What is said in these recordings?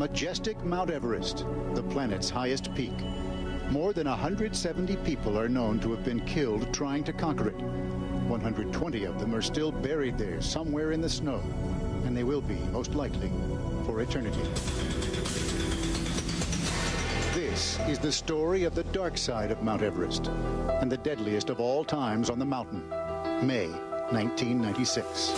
Majestic Mount Everest, the planet's highest peak. More than 170 people are known to have been killed trying to conquer it. 120 of them are still buried there somewhere in the snow, and they will be, most likely, for eternity. This is the story of the dark side of Mount Everest, and the deadliest of all times on the mountain, May 1996.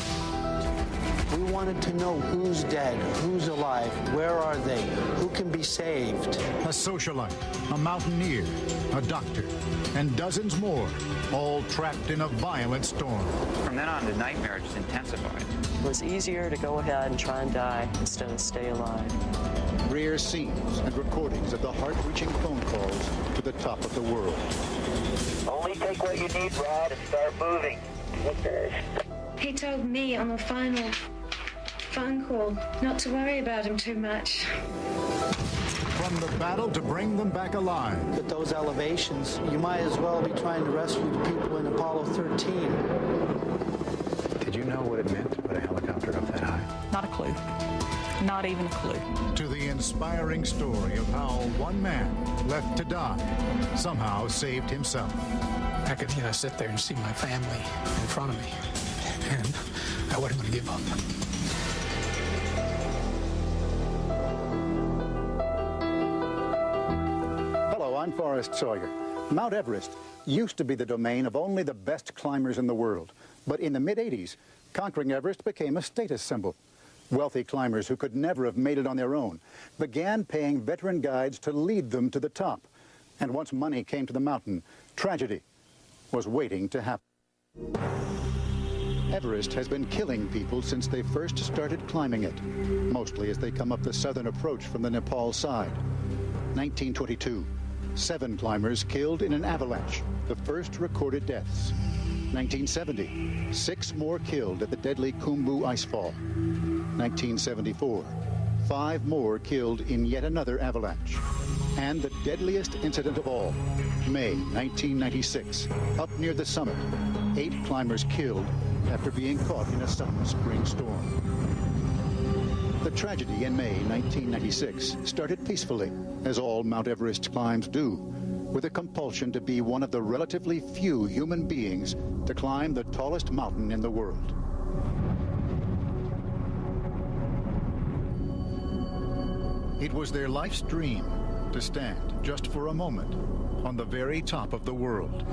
We wanted to know who's dead, who's alive, where are they, who can be saved. A socialite, a mountaineer, a doctor, and dozens more, all trapped in a violent storm. From then on, the nightmare just intensified. It was easier to go ahead and try and die instead of stay alive. Rare scenes and recordings of the heart-reaching phone calls to the top of the world. Only take what you need, Rod, and start moving. He told me on the final phone call not to worry about him too much. From the battle to bring them back alive. At those elevations, you might as well be trying to rescue the people in Apollo 13. Did you know what it meant to put a helicopter up that high? Not a clue. Not even a clue. To the inspiring story of how one man left to die somehow saved himself. I could, sit there and see my family in front of me, and I wasn't going to give up. Hello, I'm Forrest Sawyer. Mount Everest used to be the domain of only the best climbers in the world, but in the mid-'80s, conquering Everest became a status symbol. Wealthy climbers who could never have made it on their own began paying veteran guides to lead them to the top. And once money came to the mountain, tragedy was waiting to happen. Everest has been killing people since they first started climbing it, mostly as they come up the southern approach from the Nepal side. 1922, 7 climbers killed in an avalanche, the first recorded deaths. 1970, 6 more killed at the deadly Khumbu icefall. 1974, 5 more killed in yet another avalanche. And the deadliest incident of all, May 1996, up near the summit, 8 climbers killed after being caught in a sudden spring storm. The tragedy in May 1996 started peacefully, as all Mount Everest climbs do, with a compulsion to be one of the relatively few human beings to climb the tallest mountain in the world. It was their life's dream to stand just for a moment on the very top of the world.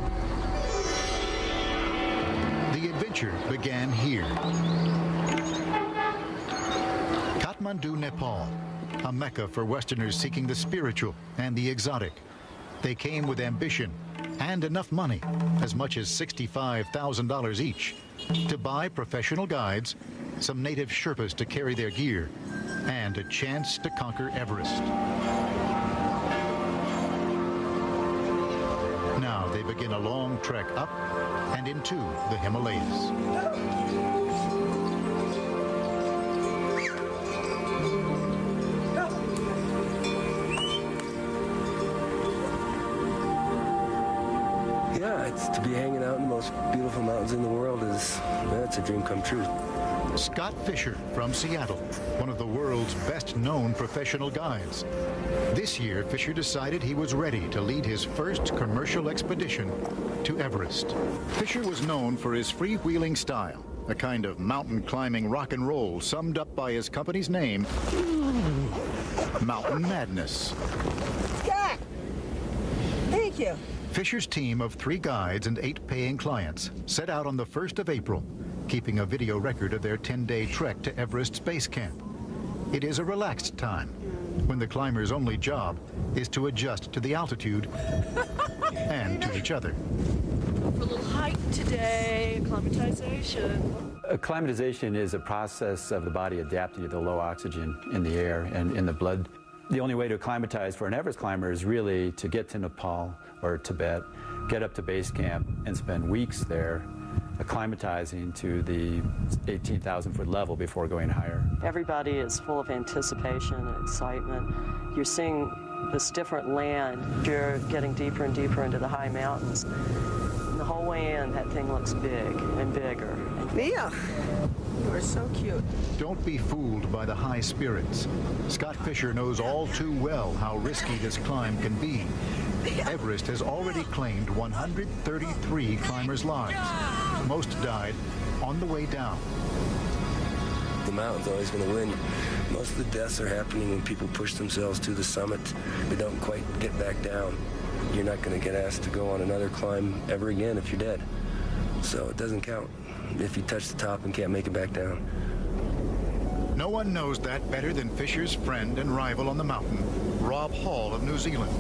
The adventure began here. Kathmandu, Nepal, a mecca for Westerners seeking the spiritual and the exotic. They came with ambition and enough money, as much as $65,000 each, to buy professional guides, some native Sherpas to carry their gear, and a chance to conquer Everest. Now they begin a long trek up and into the Himalayas. Yeah, it's to be hanging out in the most beautiful mountains in the world it's a dream come true. Scott Fisher from Seattle, one of the world's best-known professional guides. This year, Fisher decided he was ready to lead his first commercial expedition to Everest. Fisher was known for his freewheeling style, a kind of mountain climbing rock and roll summed up by his company's name, Mountain Madness. Scott! Thank you. Fisher's team of 3 guides and 8 paying clients set out on the 1st of April, keeping a video record of their 10-day trek to Everest's base camp. It is a relaxed time, when the climber's only job is to adjust to the altitude and to each other. For a little hike today, acclimatization. Acclimatization is a process of the body adapting to the low oxygen in the air and in the blood. The only way to acclimatize for an Everest climber is really to get to Nepal or Tibet, get up to base camp, and spend weeks there acclimatizing to the 18,000-foot level before going higher. Everybody is full of anticipation and excitement. You're seeing this different land. You're getting deeper and deeper into the high mountains. And the whole way in, that thing looks big and bigger. Yeah. You are so cute. Don't be fooled by the high spirits. Scott Fisher knows all too well how risky this climb can be. Everest has already claimed 133 climbers' lives. Most died on the way down. The mountain's always going to win. Most of the deaths are happening when people push themselves to the summit. They don't quite get back down. You're not going to get asked to go on another climb ever again if you're dead. So it doesn't count if you touch the top and can't make it back down. No one knows that better than Fisher's friend and rival on the mountain, Rob Hall of New Zealand.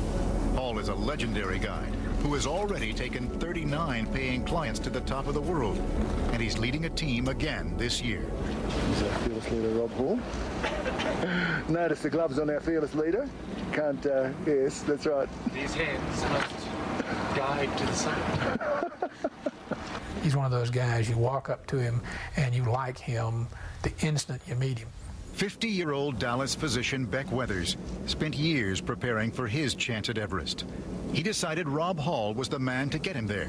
Hall is a legendary guide who has already taken 39 paying clients to the top of the world, and he's leading a team again this year. He's our fearless leader, Rob Hall. Notice the gloves on our fearless leader. Can't, yes, that's right. These hands must guide to the summit. He's one of those guys, you walk up to him and you like him the instant you meet him. 50-year-old Dallas physician Beck Weathers spent years preparing for his chance at Everest. He decided Rob Hall was the man to get him there.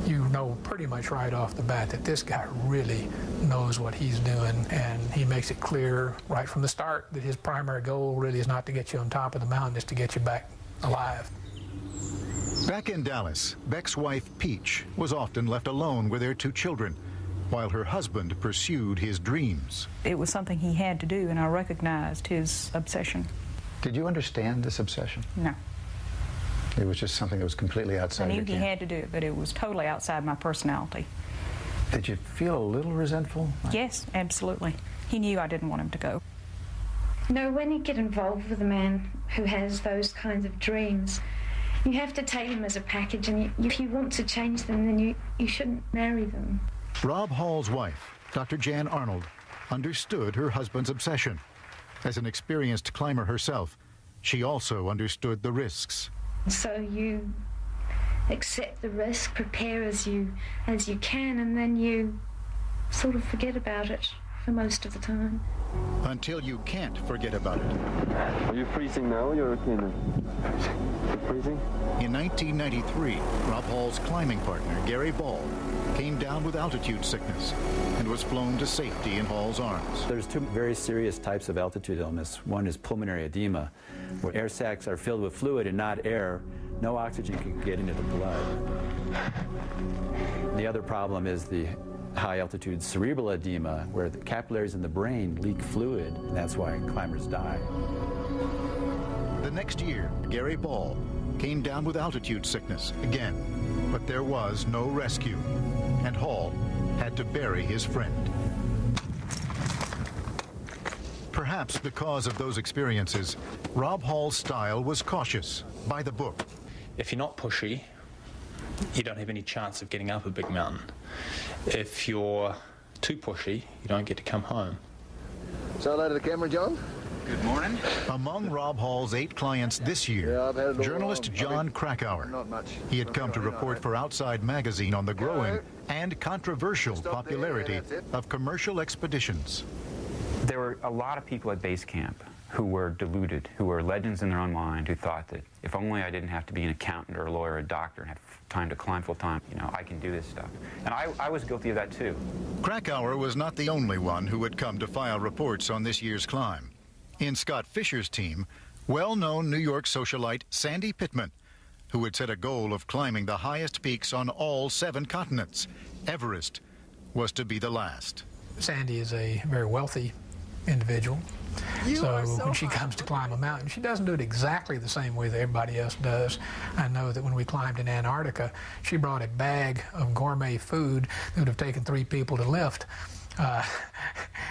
You know pretty much right off the bat that this guy really knows what he's doing, and he makes it clear right from the start that his primary goal really is not to get you on top of the mountain, it's to get you back alive. Back in Dallas, Beck's wife, Peach, was often left alone with their 2 children, while her husband pursued his dreams. It was something he had to do, and I recognized his obsession. Did you understand this obsession? No. It was just something that was completely outside I knew your he camp. had to do it, but it was totally outside my personality. Did you feel a little resentful? Yes, absolutely. He knew I didn't want him to go. No, when you get involved with a man who has those kinds of dreams, you have to take them as a package, and if you want to change them, then you shouldn't marry them. Rob Hall's wife, Dr. Jan Arnold, understood her husband's obsession. As an experienced climber herself, she also understood the risks. So you accept the risk, prepare as you can, and then you sort of forget about it for most of the time. Until you can't forget about it. Are you freezing now? You're okay now. You're freezing? In 1993, Rob Hall's climbing partner, Gary Ball, came down with altitude sickness and was flown to safety in Hall's arms. There's 2 very serious types of altitude illness. One is pulmonary edema, where air sacs are filled with fluid and not air. No oxygen can get into the blood. The other problem is the high-altitude cerebral edema, where the capillaries in the brain leak fluid, and that's why climbers die. The next year, Gary Ball came down with altitude sickness again, but there was no rescue, and Hall had to bury his friend. Perhaps because of those experiences, Rob Hall's style was cautious, by the book. If you're not pushy, you don't have any chance of getting up a big mountain. If you're too pushy, you don't get to come home. Say hello to the camera, John. Good morning. Among Rob Hall's 8 clients this year, journalist John Krakauer. Not much. He had come to report for Outside Magazine on the growing and controversial popularity of commercial expeditions. There were a lot of people at base camp who were deluded, who were legends in their own mind, who thought that if only I didn't have to be an accountant or a lawyer or a doctor and have time to climb full time, you know, I can do this stuff. And I was guilty of that too. Krakauer was not the only one who had come to file reports on this year's climb. In Scott Fisher's team, well-known New York socialite Sandy Pittman, who had set a goal of climbing the highest peaks on all 7 continents, Everest, was to be the last. Sandy is a very wealthy individual. So when she comes to climb a mountain, she doesn't do it exactly the same way that everybody else does. I know that when we climbed in Antarctica, she brought a bag of gourmet food that would have taken 3 people to lift.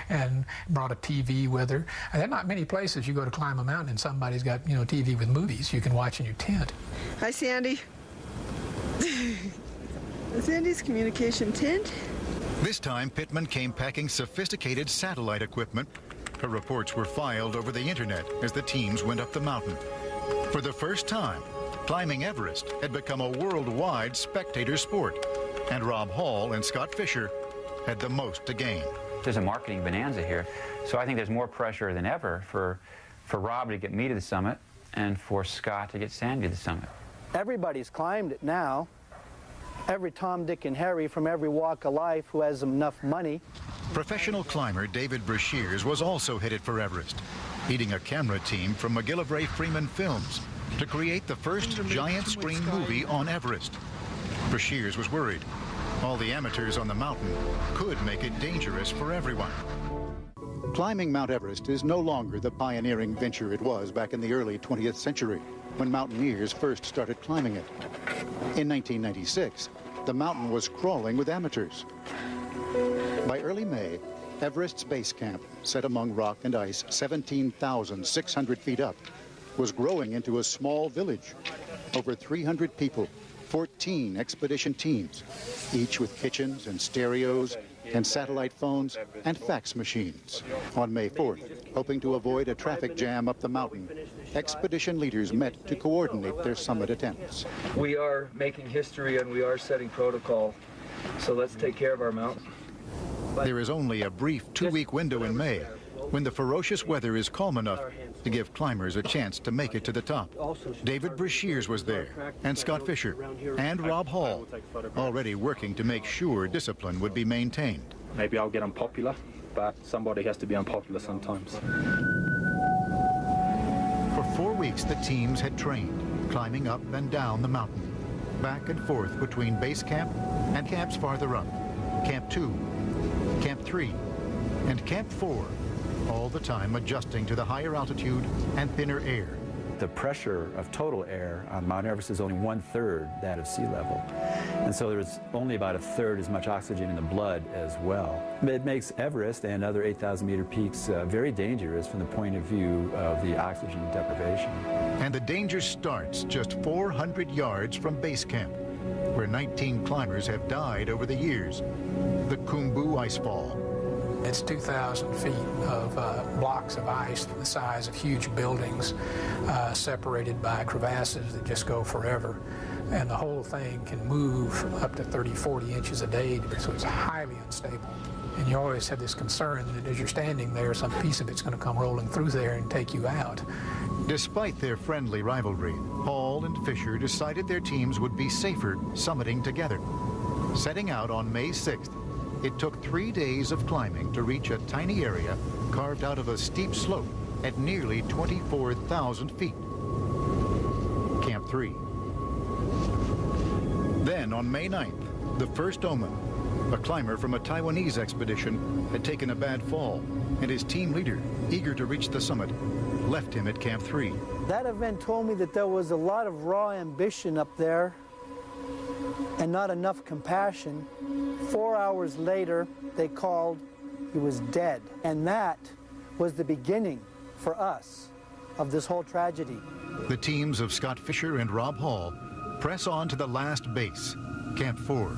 And brought a TV with her. And there are not many places you go to climb a mountain and somebody's got, you know, TV with movies you can watch in your tent. Hi, Sandy. Sandy's communication tent. This time, Pittman came packing sophisticated satellite equipment. Her reports were filed over the internet as the teams went up the mountain. For the first time, climbing Everest had become a worldwide spectator sport, and Rob Hall and Scott Fisher had the most to gain. There's a marketing bonanza here, so I think there's more pressure than ever for Rob to get me to the summit and for Scott to get Sandy to the summit. Everybody's climbed it now, every Tom, Dick, and Harry from every walk of life who has enough money. Professional climber David Brashears was also headed for Everest, leading a camera team from McGillivray Freeman Films to create the first giant screen movie on Everest. Brashears was worried. All the amateurs on the mountain could make it dangerous for everyone. Climbing Mount Everest is no longer the pioneering venture it was back in the early 20th century, when mountaineers first started climbing it. In 1996, the mountain was crawling with amateurs. By early May, Everest's base camp, set among rock and ice 17,600 feet up, was growing into a small village. Over 300 people, 14 expedition teams, each with kitchens and stereos and satellite phones and fax machines. On May 4th, hoping to avoid a traffic jam up the mountain, expedition leaders met to coordinate their summit attempts. We are making history and we are setting protocol, so let's take care of our mountain. There is only a brief 2-week window in May when the ferocious weather is calm enough to give climbers a chance to make it to the top. David Brashears was there, and Scott Fisher, and Rob Hall, already working to make sure discipline would be maintained. Maybe I'll get unpopular, but somebody has to be unpopular sometimes. For 4 weeks, the teams had trained, climbing up and down the mountain, back and forth between base camp and camps farther up, Camp 2, Camp 3, and Camp 4, all the time adjusting to the higher altitude and thinner air. The pressure of total air on Mount Everest is only 1/3 that of sea level. And so there's only about 1/3 as much oxygen in the blood as well. It makes Everest and other 8,000-meter peaks very dangerous from the point of view of the oxygen deprivation. And the danger starts just 400 yards from base camp, where 19 climbers have died over the years. The Khumbu Icefall. It's 2,000 feet of blocks of ice the size of huge buildings, separated by crevasses that just go forever. And the whole thing can move up to 30, 40 inches a day, so it's highly unstable. And you always have this concern that as you're standing there, some piece of it's going to come rolling through there and take you out. Despite their friendly rivalry, Hall and Fisher decided their teams would be safer summiting together. Setting out on May 6th, it took 3 days of climbing to reach a tiny area carved out of a steep slope at nearly 24,000 feet. Camp 3. Then on May 9th, the first omen. A climber from a Taiwanese expedition had taken a bad fall, and his team leader, eager to reach the summit, left him at Camp 3. That event told me that there was a lot of raw ambition up there and not enough compassion. 4 hours later, they called, he was dead. And that was the beginning for us of this whole tragedy. The teams of Scott Fisher and Rob Hall press on to the last base, Camp 4,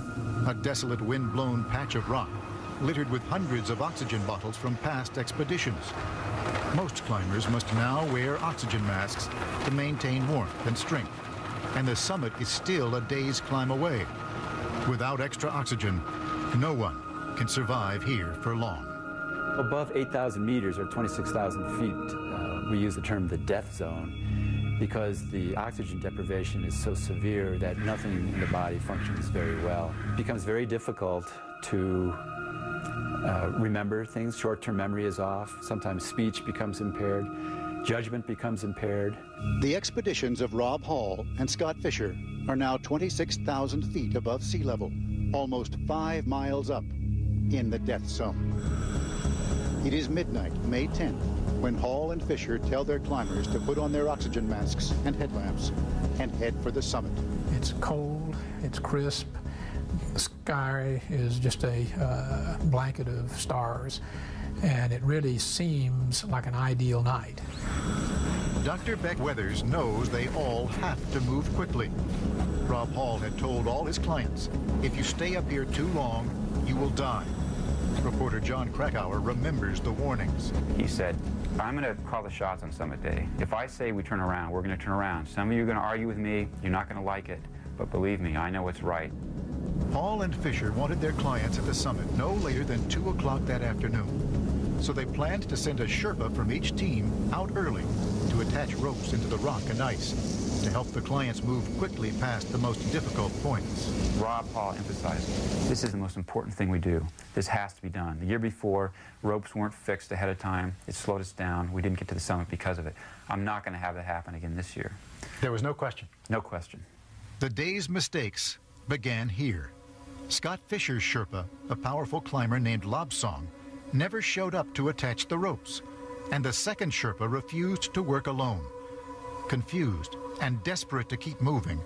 a desolate wind-blown patch of rock littered with hundreds of oxygen bottles from past expeditions. Most climbers must now wear oxygen masks to maintain warmth and strength, and the summit is still a day's climb away. Without extra oxygen, no one can survive here for long. Above 8,000 meters or 26,000 feet, we use the term the death zone because the oxygen deprivation is so severe that nothing in the body functions very well. It becomes very difficult to remember things. Short-term memory is off. Sometimes speech becomes impaired. Judgment becomes impaired. The expeditions of Rob Hall and Scott Fisher are now 26,000 feet above sea level, almost 5 miles up in the death zone. It is midnight, May 10th, when Hall and Fisher tell their climbers to put on their oxygen masks and headlamps and head for the summit. It's cold, it's crisp, the sky is just a blanket of stars, and it really seems like an ideal night. Dr. Beck Weathers knows they all have to move quickly. Rob Hall had told all his clients, if you stay up here too long, you will die. Reporter John Krakauer remembers the warnings. He said, I'm going to call the shots on Summit Day. If I say we turn around, we're going to turn around. Some of you are going to argue with me. You're not going to like it. But believe me, I know what's right. Hall and Fisher wanted their clients at the summit no later than 2 o'clock that afternoon. So they planned to send a Sherpa from each team out early to attach ropes into the rock and ice. to help the clients move quickly past the most difficult points. Rob Hall emphasized, this is the most important thing we do. This has to be done. The year before, ropes weren't fixed ahead of time. It slowed us down. We didn't get to the summit because of it. I'm not going to have that happen again this year. There was no question. No question. The day's mistakes began here. Scott Fisher's Sherpa, a powerful climber named Lobsang, never showed up to attach the ropes, and the second Sherpa refused to work alone. Confused and desperate to keep moving,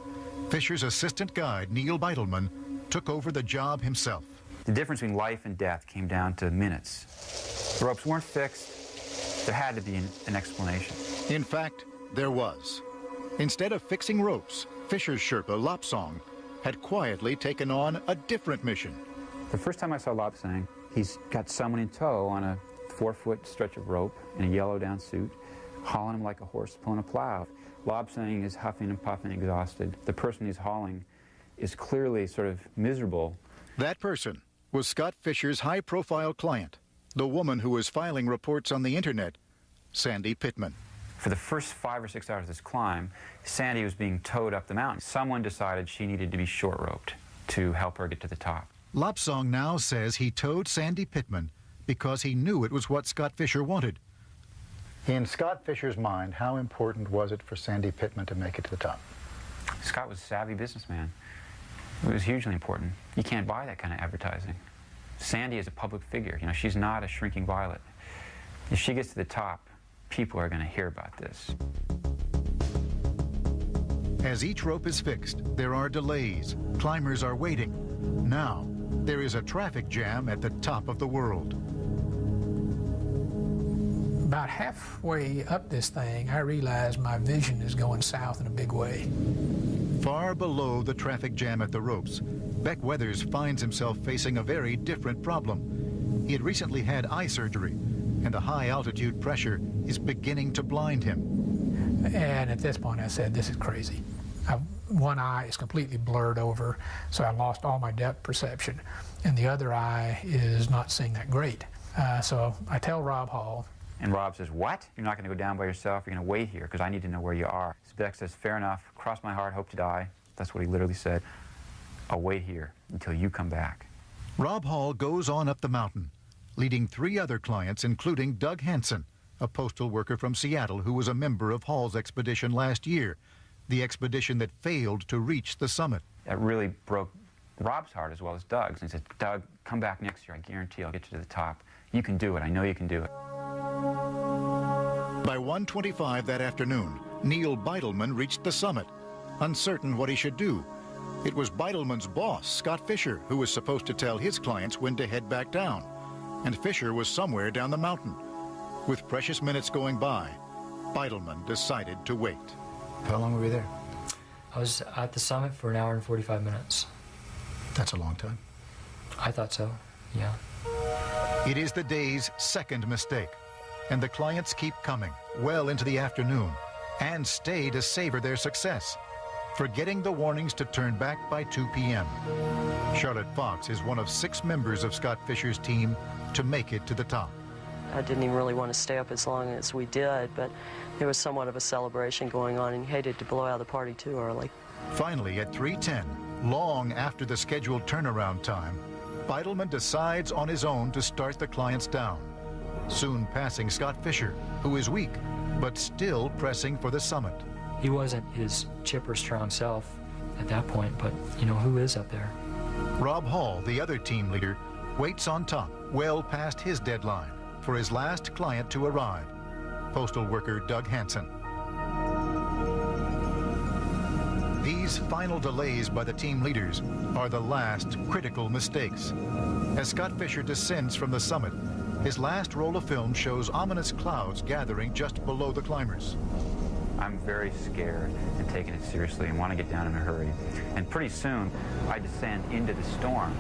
Fisher's assistant guide, Neil Beitelman, took over the job himself. The difference between life and death came down to minutes. The ropes weren't fixed. There had to be an explanation. In fact, there was. Instead of fixing ropes, Fisher's Sherpa, Lobsang, had quietly taken on a different mission. The first time I saw Lobsang, he's got someone in tow on a 4-foot stretch of rope in a yellow down suit, hauling him like a horse pulling a plow. Lobsang is huffing and puffing, exhausted. The person he's hauling is clearly sort of miserable. That person was Scott Fisher's high-profile client, the woman who was filing reports on the internet, Sandy Pittman. For the first 5 or 6 hours of this climb, Sandy was being towed up the mountain. Someone decided she needed to be short-roped to help her get to the top. Lobsang now says he towed Sandy Pittman because he knew it was what Scott Fisher wanted. In Scott Fisher's mind, how important was it for Sandy Pittman to make it to the top? Scott was a savvy businessman. It was hugely important. You can't buy that kind of advertising. Sandy is a public figure. You know, she's not a shrinking violet. If she gets to the top, people are going to hear about this. As each rope is fixed, there are delays. Climbers are waiting. Now, there is a traffic jam at the top of the world. About halfway up this thing, I realized my vision is going south in a big way. Far below the traffic jam at the ropes, Beck Weathers finds himself facing a very different problem. He had recently had eye surgery, and the high-altitude pressure is beginning to blind him. And at this point, I said, this is crazy. One eye is completely blurred over, so I lost all my depth perception, and the other eye is not seeing that great. So I tell Rob Hall. And Rob says, what? You're not going to go down by yourself. You're going to wait here because I need to know where you are. So Beck says, fair enough. Cross my heart, hope to die. That's what he literally said. I'll wait here until you come back. Rob Hall goes on up the mountain, leading 3 other clients, including Doug Hansen, a postal worker from Seattle who was a member of Hall's expedition last year, the expedition that failed to reach the summit. That really broke Rob's heart as well as Doug's. And he said, Doug, come back next year. I guarantee I'll get you to the top. You can do it. I know you can do it. By 1:25 that afternoon, Neil Beitelman reached the summit, uncertain what he should do. It was Beitelman's boss, Scott Fisher, who was supposed to tell his clients when to head back down. And Fisher was somewhere down the mountain. With precious minutes going by, Beitelman decided to wait. How long were we there? I was at the summit for 1 hour and 45 minutes. That's a long time. I thought so, yeah. It is the day's second mistake, and the clients keep coming well into the afternoon and stay to savor their success, forgetting the warnings to turn back by 2 p.m. Charlotte Fox is one of 6 members of Scott Fisher's team to make it to the top. I didn't even really want to stay up as long as we did, but there was somewhat of a celebration going on, and you hated to blow out the party too early. Finally, at 3:10, long after the scheduled turnaround time, Beitelman decides on his own to start the clients down, soon passing Scott Fisher, who is weak, but still pressing for the summit. He wasn't his chipper, strong self at that point, but, you know, who is up there? Rob Hall, the other team leader, waits on top, well past his deadline, for his last client to arrive, postal worker Doug Hansen. These final delays by the team leaders are the last critical mistakes. As Scott Fisher descends from the summit, his last roll of film shows ominous clouds gathering just below the climbers. I'm very scared and taking it seriously and want to get down in a hurry. And pretty soon, I descend into the storm.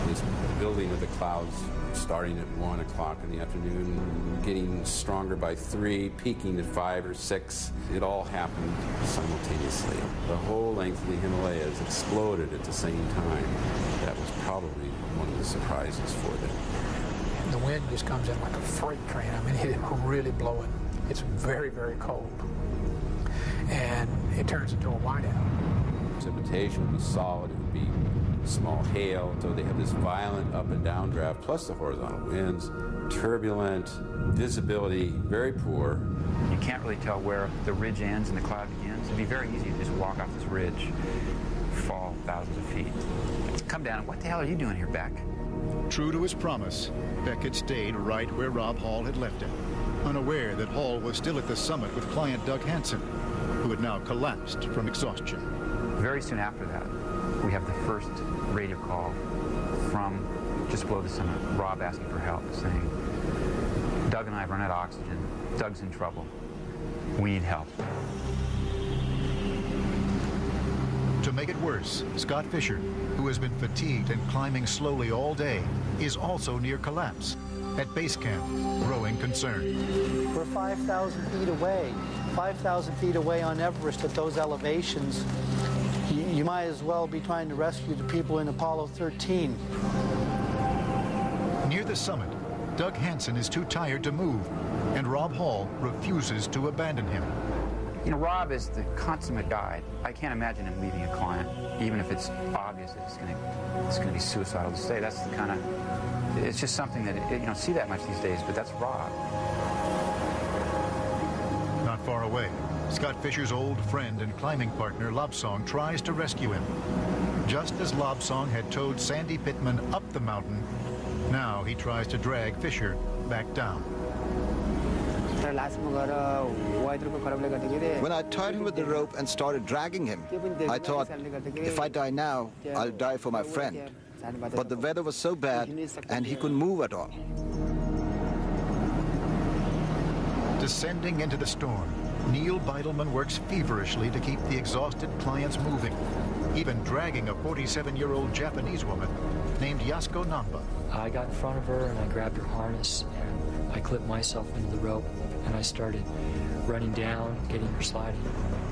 This building of the clouds starting at 1 o'clock in the afternoon, getting stronger by 3, peaking at 5 or 6. It all happened simultaneously. The whole length of the Himalayas exploded at the same time. That was probably one of the surprises for them. The wind just comes in like a freight train. I mean, it's really blowing. It's very, very cold. and it turns into a whiteout. Precipitation would be solid, it would be small hail, so they have this violent up and down draft, plus the horizontal winds, turbulent, visibility very poor. You can't really tell where the ridge ends and the cloud begins. It'd be very easy to just walk off this ridge, fall thousands of feet, come down. What the hell are you doing here, Beck? True to his promise, Beck had stayed right where Rob Hall had left him, unaware that Hall was still at the summit with client Doug Hansen, who had now collapsed from exhaustion. Very soon after that, we have the first radio call from just below the summit, Rob asking for help, saying, Doug and I have run out of oxygen. Doug's in trouble. We need help. To make it worse, Scott Fisher, who has been fatigued and climbing slowly all day, is also near collapse. At base camp, growing concern. We're 5,000 feet away. 5,000 feet away on Everest at those elevations. You might as well be trying to rescue the people in Apollo 13. Near the summit, Doug Hansen is too tired to move, and Rob Hall refuses to abandon him. You know, Rob is the consummate guide. I can't imagine him leaving a client, even if it's obvious that it's going to be suicidal to stay. That's the kind of, it's just something that you don't see that much these days, but that's Rob. Not far away, Scott Fisher's old friend and climbing partner, Lobsong, tries to rescue him. Just as Lobsong had towed Sandy Pittman up the mountain, now he tries to drag Fisher back down. When I tied him with the rope and started dragging him, I thought, if I die now, I'll die for my friend. But the weather was so bad, and he couldn't move at all. Descending into the storm, Neil Beidelman works feverishly to keep the exhausted clients moving, even dragging a 47-year-old Japanese woman named Yasuko Namba. I got in front of her and I grabbed her harness and I clipped myself into the rope and I started running down, getting her sliding.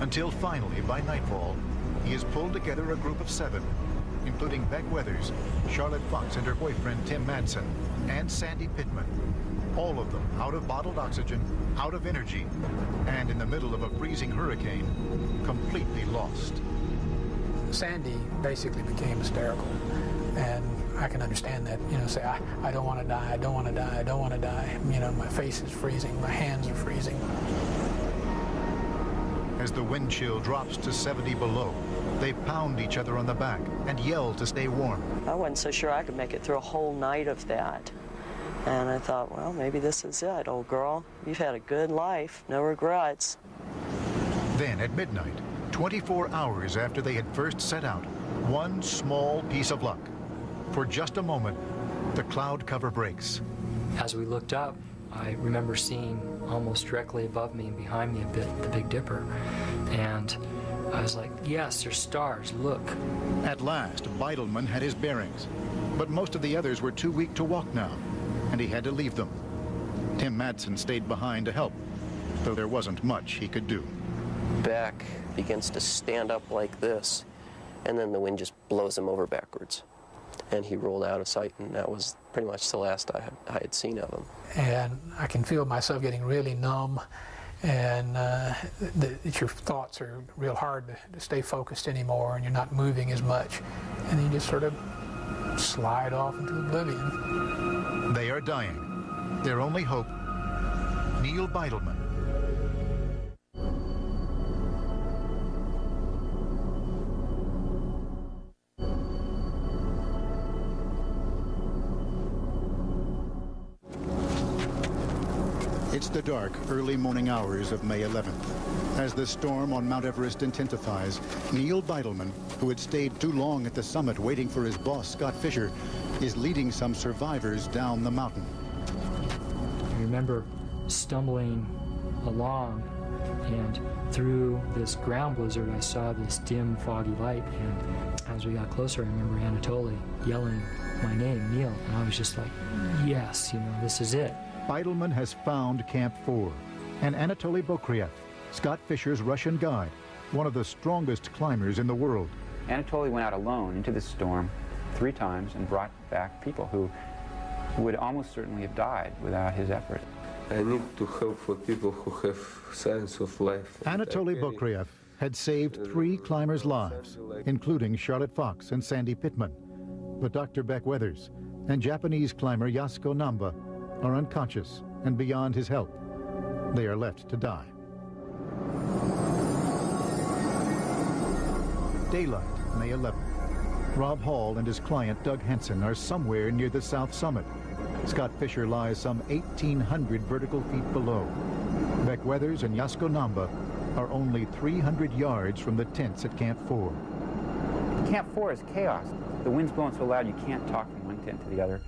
Until finally, by nightfall, he has pulled together a group of 7, including Beck Weathers, Charlotte Fox and her boyfriend Tim Madsen, and Sandy Pittman. All of them out of bottled oxygen, out of energy, and in the middle of a freezing hurricane, completely lost. Sandy basically became hysterical, and I can understand that, you know, say, I don't want to die, I don't want to die, I don't want to die. You know, my face is freezing, my hands are freezing. As the wind chill drops to 70 below, they pound each other on the back and yell to stay warm. I wasn't so sure I could make it through a whole night of that. And I thought, well, maybe this is it, old girl. You've had a good life, no regrets. Then at midnight, 24 hours after they had first set out, one small piece of luck. For just a moment, the cloud cover breaks. As we looked up, I remember seeing almost directly above me and behind me a bit the Big Dipper. And I was like, yes, there's stars, look. At last, Beidelman had his bearings. But most of the others were too weak to walk now, and he had to leave them. Tim Madsen stayed behind to help, though there wasn't much he could do. Beck begins to stand up like this, and then the wind just blows him over backwards. And he rolled out of sight, and that was pretty much the last I had seen of him. And I can feel myself getting really numb, and that your thoughts are real hard to stay focused anymore, and you're not moving as much. And you just sort of slide off into oblivion. They are dying. Their only hope, Neil Beidelman. It's the dark, early morning hours of May 11th. As the storm on Mount Everest intensifies, Neil Beidelman, who had stayed too long at the summit waiting for his boss, Scott Fisher, is leading some survivors down the mountain. I remember stumbling along, and through this ground blizzard, I saw this dim, foggy light, and as we got closer, I remember Anatoly yelling my name, Neil, and I was just like, yes, you know, this is it. Beidelman has found Camp 4, and Anatoly Bokriev, Scott Fisher's Russian guide, one of the strongest climbers in the world. Anatoly went out alone into the storm 3 times and brought back people who would almost certainly have died without his effort. I need to help for people who have sense of life. Anatoly Bokryev had saved 3 climbers' lives, including Charlotte Fox and Sandy Pittman. But Dr. Beck Weathers and Japanese climber Yasuko Namba are unconscious and beyond his help. They are left to die. Daylight, May 11th. Rob Hall and his client Doug Henson are somewhere near the south summit. Scott Fisher lies some 1,800 vertical feet below. Beck Weathers and Yasuko Namba are only 300 yards from the tents at Camp 4. Camp 4 is chaos. The wind's blowing so loud you can't talk from one tent to the other.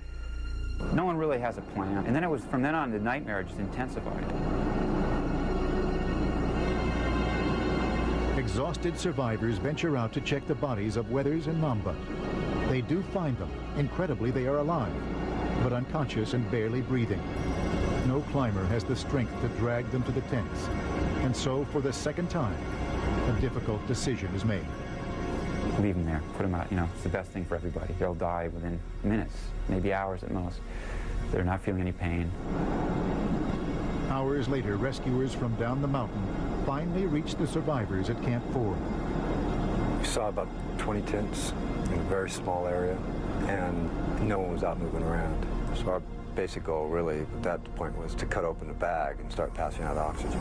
No one really has a plan. And then it was, from then on, the nightmare just intensified. Exhausted survivors venture out to check the bodies of Weathers and Namba. They do find them. Incredibly, they are alive, but unconscious and barely breathing. No climber has the strength to drag them to the tents. And so, for the second time, a difficult decision is made. Leave them there, put them out, you know, it's the best thing for everybody. They'll die within minutes, maybe hours at most. They're not feeling any pain. Hours later, rescuers from down the mountain finally reached the survivors at Camp 4. We saw about 20 tents in a very small area, and no one was out moving around. So our basic goal really at that point was to cut open the bag and start passing out oxygen.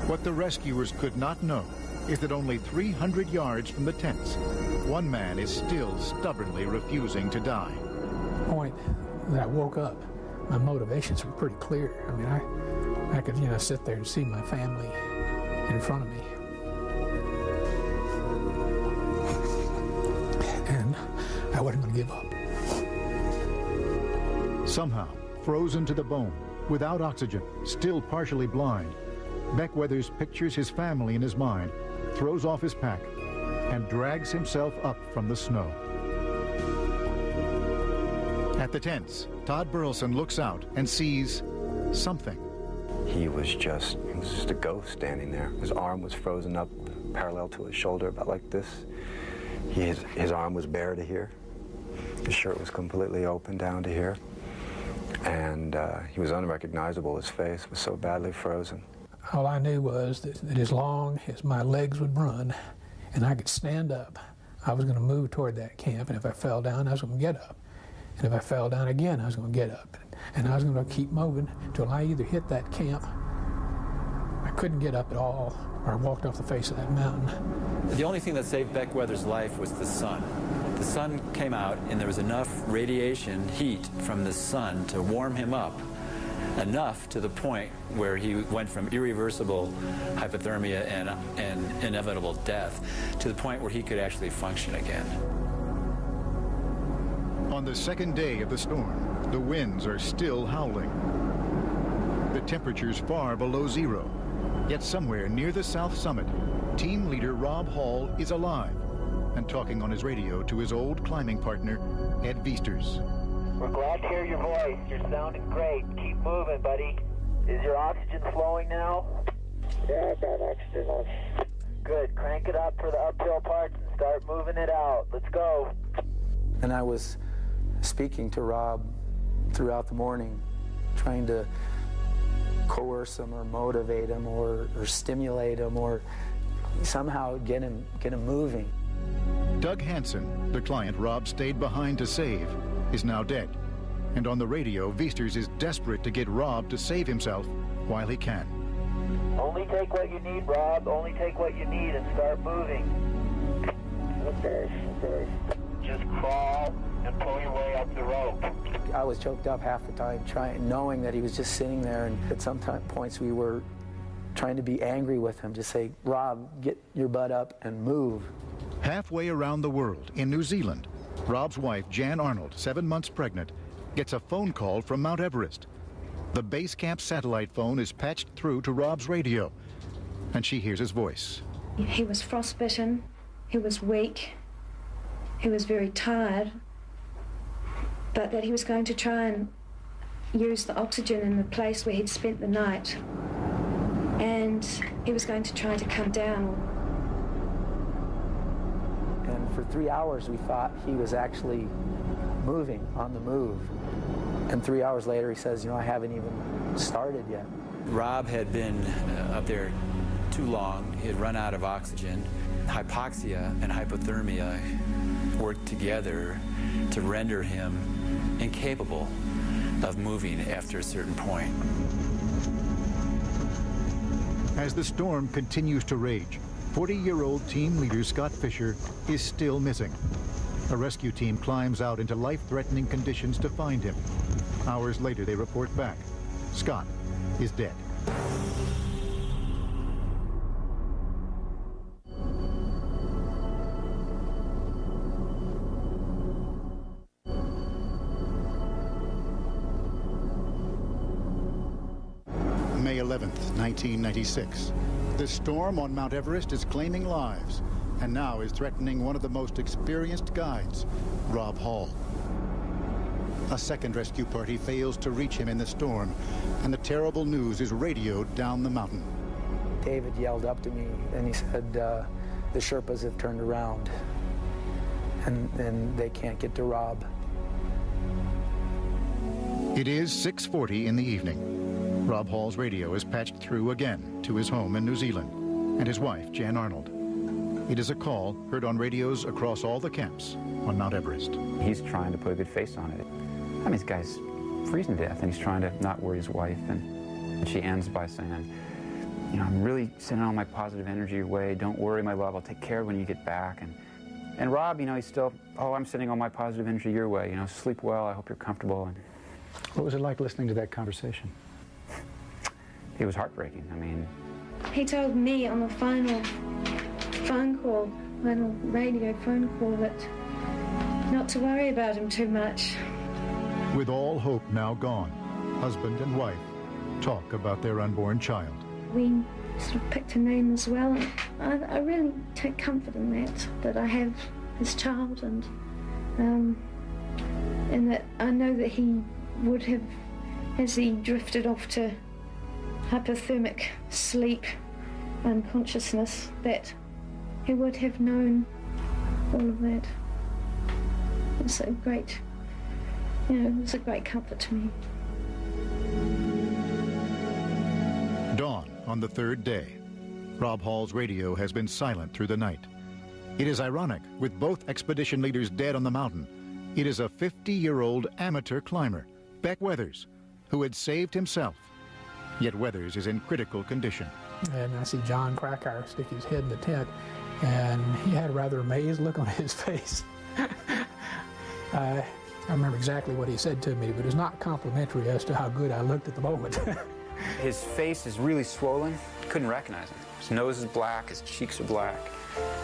What the rescuers could not know is that only 300 yards from the tents, one man is still stubbornly refusing to die. The point that I woke up, my motivations were pretty clear. I mean, I could, you know, sit there and see my family in front of me. And I wasn't going to give up. Somehow, frozen to the bone, without oxygen, still partially blind, Beck Weathers pictures his family in his mind, throws off his pack, and drags himself up from the snow. At the tents, Todd Burleson looks out and sees something. He was just a ghost standing there. His arm was frozen up parallel to his shoulder, about like this. His arm was bare to here. His shirt was completely open down to here. And he was unrecognizable. His face was so badly frozen. All I knew was that as long as my legs would run and I could stand up, I was going to move toward that camp. And if I fell down, I was going to get up. And if I fell down again, I was going to get up. And I was going to keep moving until I either hit that camp, I couldn't get up at all, or I walked off the face of that mountain. The only thing that saved Beck Weathers' life was the sun. The sun came out, and there was enough radiation, heat from the sun to warm him up, enough to the point where he went from irreversible hypothermia and inevitable death to the point where he could actually function again. On the second day of the storm, the winds are still howling. The temperature's far below zero. Yet somewhere near the south summit, team leader Rob Hall is alive and talking on his radio to his old climbing partner, Ed Viesters. We're glad to hear your voice. You're sounding great. Keep moving, buddy. Is your oxygen flowing now? Yeah, I've got oxygen on. Good. Crank it up for the uphill parts and start moving it out. Let's go. And I was speaking to Rob throughout the morning, trying to coerce him or motivate him or stimulate him or somehow get him moving. Doug Hansen, the client Rob stayed behind to save, is now dead. And on the radio, Viesters is desperate to get Rob to save himself while he can. Only take what you need, Rob. Only take what you need and start moving. Okay. Just crawl and pull your way up the rope. I was choked up half the time, knowing that he was just sitting there, and at some points we were trying to be angry with him, to say, Rob, get your butt up and move. Halfway around the world, in New Zealand, Rob's wife, Jan Arnold, 7 months pregnant, gets a phone call from Mount Everest. The base camp satellite phone is patched through to Rob's radio, and she hears his voice. He was frostbitten, he was weak, he was very tired, but that he was going to try and use the oxygen in the place where he'd spent the night, and he was going to try to come down. And for 3 hours we thought he was actually moving, on the move. And 3 hours later, he says, you know, I haven't even started yet. Rob had been up there too long. He had run out of oxygen. Hypoxia and hypothermia worked together to render him incapable of moving after a certain point. As the storm continues to rage, 40-year-old team leader Scott Fisher is still missing. A rescue team climbs out into life-threatening conditions to find him. Hours later, they report back. Scott is dead. May 11th, 1996. The storm on Mount Everest is claiming lives and now is threatening one of the most experienced guides, Rob Hall. A second rescue party fails to reach him in the storm, and the terrible news is radioed down the mountain. David yelled up to me, and he said, the Sherpas have turned around, and they can't get to Rob. It is 6:40 in the evening. Rob Hall's radio is patched through again to his home in New Zealand, and his wife, Jan Arnold. It is a call heard on radios across all the camps on Mount Everest. He's trying to put a good face on it. I mean, this guy's freezing to death, and he's trying to not worry his wife. And she ends by saying, you know, I'm really sending all my positive energy your way. Don't worry, my love. I'll take care of when you get back. And Rob, you know, he's still, oh, I'm sending all my positive energy your way. You know, sleep well. I hope you're comfortable. And What was it like listening to that conversation? it was heartbreaking. I mean, He told me on the final radio phone call that not to worry about him too much. With all hope now gone, husband and wife talk about their unborn child. We sort of picked a name as well. I really take comfort in that I have his child, and that I know that he would have, as he drifted off to hypothermic sleep, unconsciousness, that he would have known all of that. It's a great, it's a great comfort to me. Dawn on the third day. Rob Hall's radio has been silent through the night. It is ironic, with both expedition leaders dead on the mountain. It is a 50-year-old amateur climber, Beck Weathers, who had saved himself. Yet Weathers is in critical condition. And I see John Krakauer stick his head in the tent, and he had a rather amazed look on his face. I remember exactly what he said to me, but it was not complimentary as to how good I looked at the moment. his face is really swollen. Couldn't recognize him. His nose is black, his cheeks are black.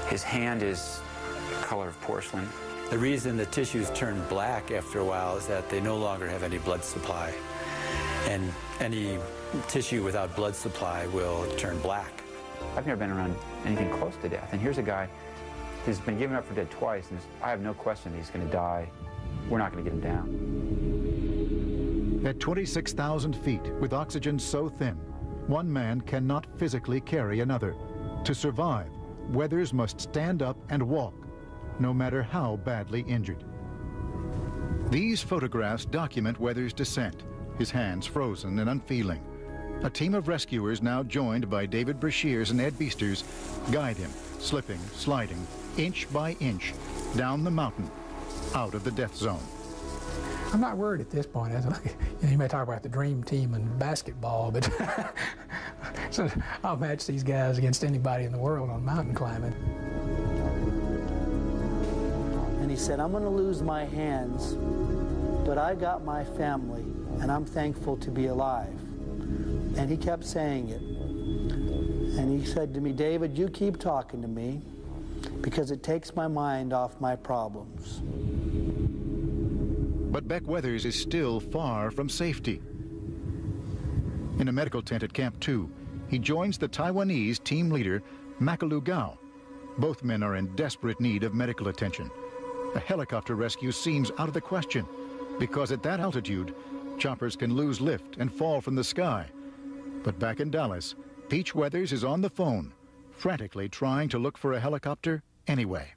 His hand is the color of porcelain. The reason the tissues turn black after a while is that they no longer have any blood supply. And any tissue without blood supply will turn black. I've never been around anything close to death. And here's a guy who's been given up for dead twice, and I have no question that he's going to die. We're not going to get him down. At 26,000 feet, with oxygen so thin, one man cannot physically carry another. To survive, Weathers must stand up and walk, no matter how badly injured. These photographs document Weathers' descent, his hands frozen and unfeeling. A team of rescuers, now joined by David Brashears and Ed Beasters, guide him, slipping, sliding, inch by inch, down the mountain, out of the death zone. I'm not worried at this point. You may talk about the dream team in basketball, but so I'll match these guys against anybody in the world on mountain climbing. And he said, I'm going to lose my hands, but I got my family, and I'm thankful to be alive. And he kept saying it. And he said to me, David, you keep talking to me because it takes my mind off my problems. But Beck Weathers is still far from safety. In a medical tent at Camp 2, he joins the Taiwanese team leader, Makalu Gao. Both men are in desperate need of medical attention. A helicopter rescue seems out of the question, because at that altitude, choppers can lose lift and fall from the sky. But back in Dallas, Peach Weathers is on the phone, frantically trying to look for a helicopter anyway.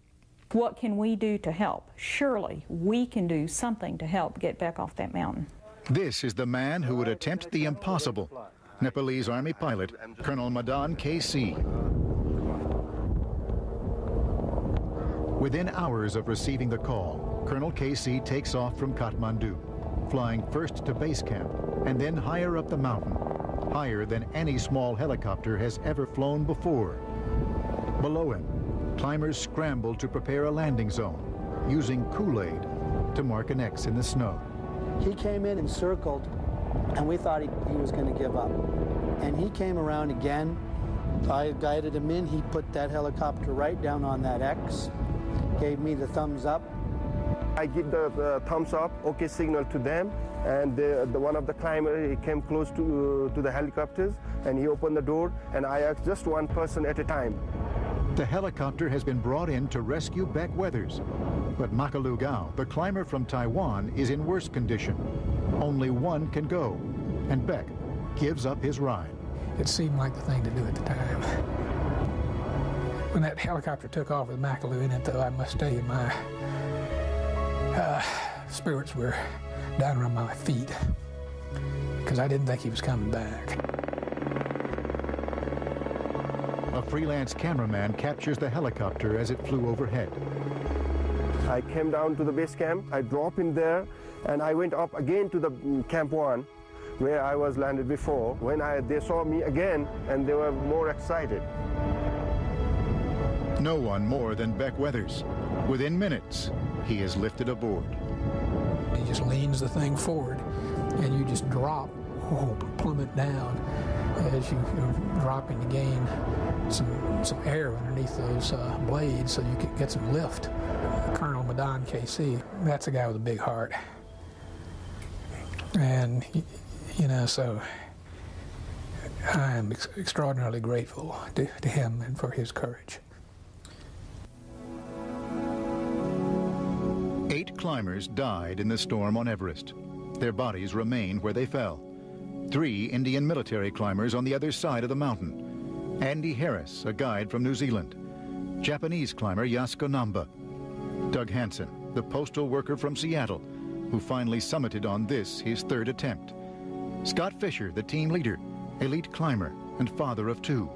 What can we do to help? Surely we can do something to help get back off that mountain. This is the man who would attempt the impossible. Nepalese Army pilot, Colonel Madan KC. Within hours of receiving the call, Colonel KC takes off from Kathmandu, flying first to base camp and then higher up the mountain, higher than any small helicopter has ever flown before. Below him, climbers scramble to prepare a landing zone, using Kool-Aid to mark an X in the snow. He came in and circled, and we thought he was going to give up. And he came around again. I guided him in. He put that helicopter right down on that X, gave me the thumbs up. I give the thumbs up, okay signal to them, and one of the climbers, he came close to the helicopters, and he opened the door, and I asked just one person at a time. The helicopter has been brought in to rescue Beck Weathers, but Makalu Gao, the climber from Taiwan, is in worse condition. Only one can go, and Beck gives up his ride. It seemed like the thing to do at the time. When that helicopter took off with Makalu in it, though, I must tell you, my spirits were down around my feet, because I didn't think he was coming back. A freelance cameraman captures the helicopter as it flew overhead. I came down to the base camp, I dropped in there, and I went up again to the Camp 1, where I was landed before. When they saw me again, and they were more excited. No one more than Beck Weathers. Within minutes, he is lifted aboard. He just leans the thing forward, and you just drop, plummet down as you're dropping to gain some air underneath those blades so you can get some lift. Colonel Madan KC, that's a guy with a big heart. And, you know, so I am extraordinarily grateful to him and for his courage. 8 climbers died in the storm on Everest. Their bodies remain where they fell. 3 Indian military climbers on the other side of the mountain. Andy Harris, a guide from New Zealand. Japanese climber Yasuko Namba. Doug Hansen, the postal worker from Seattle, who finally summited on this, his 3rd attempt. Scott Fisher, the team leader, elite climber, and father of 2.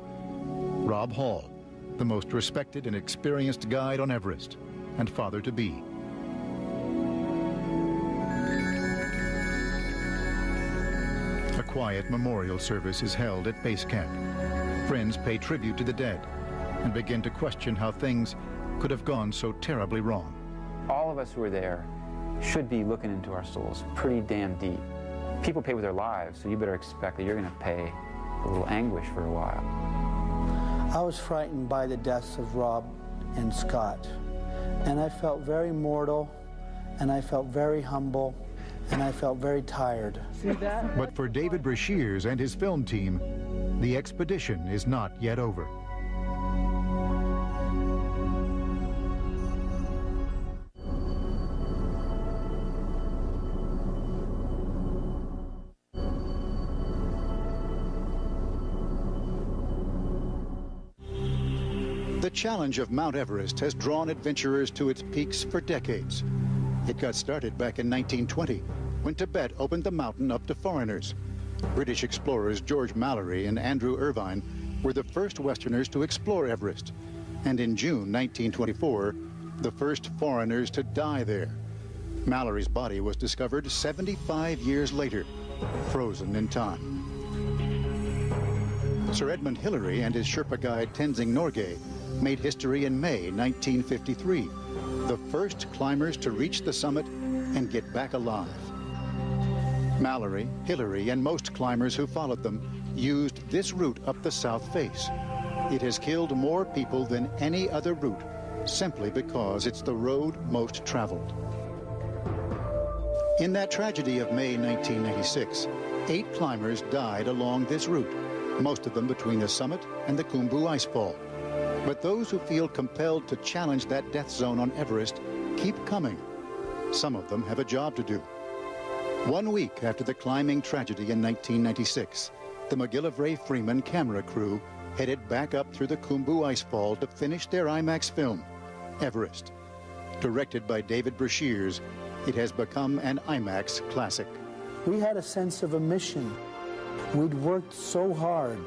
Rob Hall, the most respected and experienced guide on Everest, and father-to-be. A quiet memorial service is held at base camp. Friends pay tribute to the dead and begin to question how things could have gone so terribly wrong. All of us who are there should be looking into our souls pretty damn deep. People pay with their lives, so you better expect that you're going to pay a little anguish for a while. I was frightened by the deaths of Rob and Scott, and I felt very mortal, and I felt very humble, and I felt very tired. But for David Brashears and his film team, the expedition is not yet over. The challenge of Mount Everest has drawn adventurers to its peaks for decades. It got started back in 1920, when Tibet opened the mountain up to foreigners. British explorers George Mallory and Andrew Irvine were the first Westerners to explore Everest, and in June 1924, the first foreigners to die there. Mallory's body was discovered 75 years later, frozen in time. Sir Edmund Hillary and his Sherpa guide Tenzing Norgay made history in May 1953, the first climbers to reach the summit and get back alive. Mallory, Hillary, and most climbers who followed them used this route up the south face. It has killed more people than any other route, simply because it's the road most traveled. In that tragedy of May 1996, 8 climbers died along this route, most of them between the summit and the Khumbu icefall. But those who feel compelled to challenge that death zone on Everest keep coming. Some of them have a job to do. 1 week after the climbing tragedy in 1996, the McGillivray Freeman camera crew headed back up through the Khumbu icefall to finish their IMAX film, Everest, Directed by David Brashears, it has become an IMAX classic. We had a sense of a mission. We'd worked so hard.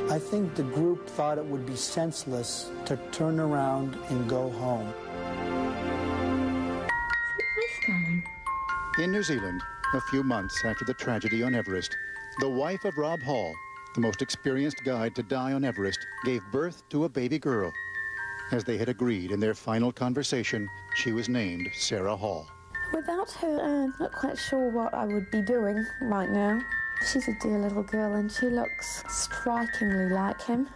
I think the group thought it would be senseless to turn around and go home. In New Zealand, a few months after the tragedy on Everest, the wife of Rob Hall, the most experienced guide to die on Everest, gave birth to a baby girl. As they had agreed in their final conversation, she was named Sarah Hall. Without her, I'm not quite sure what I would be doing right now. She's a dear little girl and she looks strikingly like him.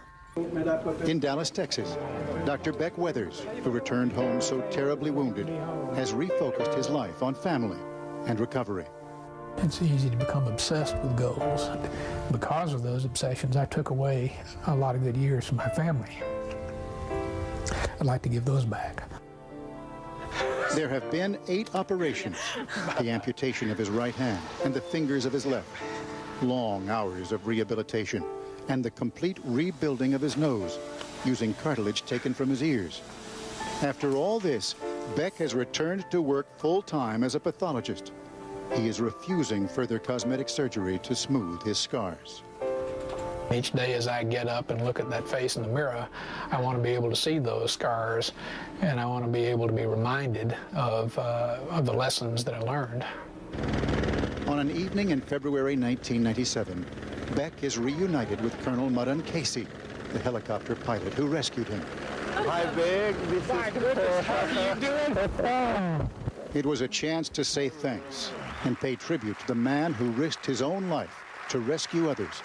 In Dallas, Texas, Dr. Beck Weathers, who returned home so terribly wounded, has refocused his life on family and recovery. It's easy to become obsessed with goals. Because of those obsessions, I took away a lot of good years from my family. I'd like to give those back. There have been 8 operations, the amputation of his right hand and the fingers of his left, long hours of rehabilitation, and the complete rebuilding of his nose, using cartilage taken from his ears. After all this, Beck has returned to work full-time as a pathologist. He is refusing further cosmetic surgery to smooth his scars. Each day as I get up and look at that face in the mirror, I want to be able to see those scars, and I want to be able to be reminded of the lessons that I learned. On an evening in February 1997, Beck is reunited with Colonel Mudden Casey, the helicopter pilot who rescued him. Hi, Beck. My goodness, how are you doing? It was a chance to say thanks and pay tribute to the man who risked his own life to rescue others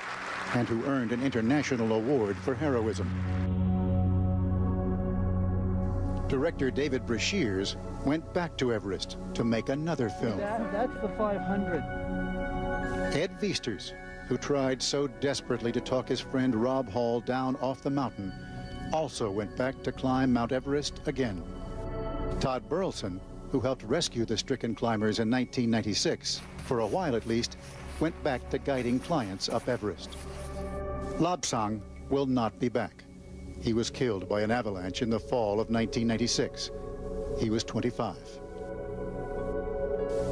and who earned an international award for heroism. Director David Brashears went back to Everest to make another film. That's the 500. Ed Viesters, who tried so desperately to talk his friend Rob Hall down off the mountain, also went back to climb Mount Everest again. Todd Burleson, who helped rescue the stricken climbers in 1996, for a while at least, went back to guiding clients up Everest. Lobsang will not be back. He was killed by an avalanche in the fall of 1996. He was 25.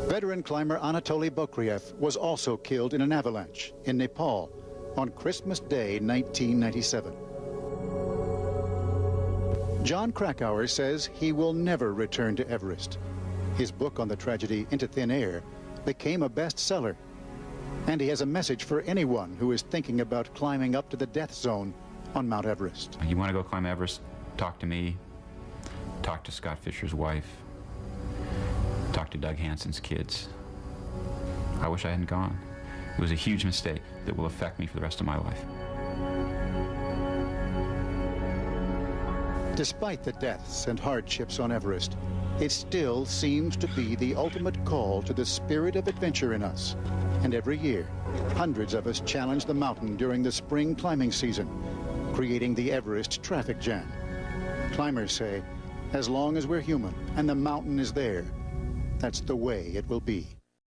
Veteran climber Anatoly Bokriev was also killed in an avalanche in Nepal on Christmas Day 1997. John Krakauer says he will never return to Everest. His book on the tragedy, Into Thin Air, became a bestseller. And he has a message for anyone who is thinking about climbing up to the death zone on Mount Everest. You want to go climb Everest? Talk to me. Talk to Scott Fisher's wife. Talk to Doug Hansen's kids. I wish I hadn't gone. It was a huge mistake that will affect me for the rest of my life. Despite the deaths and hardships on Everest, it still seems to be the ultimate call to the spirit of adventure in us. And every year, hundreds of us challenge the mountain during the spring climbing season, creating the Everest traffic jam. Climbers say, as long as we're human and the mountain is there, that's the way it will be.